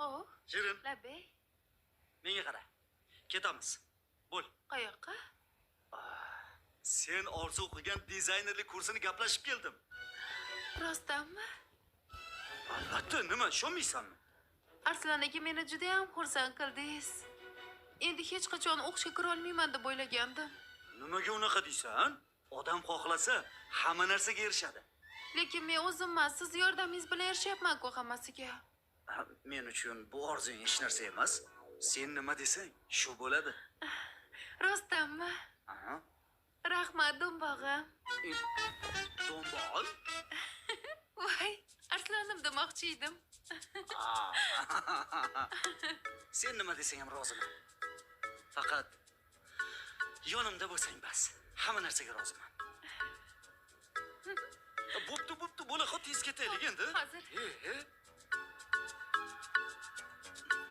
Oh, Shirin, Labey, menga qara. Ketamiz. Bo'l. qayoqqa? Sen orzu qilgan dizaynerlik kursini gaplashib keldim. Rostdanmi? Albatta, nima, ishonmaysanmi? Arslan aka meni juda ham xursand qildingiz. Endi hech qachon o'qishga kira olmayman deb o'ylagandim. Nimaga unaqa deysan? Odam xohlasa hamma narsaga erishadi. Lekin men o'zimman, siz yordamingiz bilan erishyapman-ku hammasiga. Men uchun bu orzung hech narsa emas. Sen nima desang, shu bo'ladi. Rostdanmi? Aha. Rahmat, do'mbog'im. Do'mbol? Voy, Arslanim demoqchi edim. Sen nima desang ham roziman. Faqat yonimda bo'lsang bas. Hamma narsaga roziman. Bo'pti, bo'la, tez ketaylik endi. Hozir.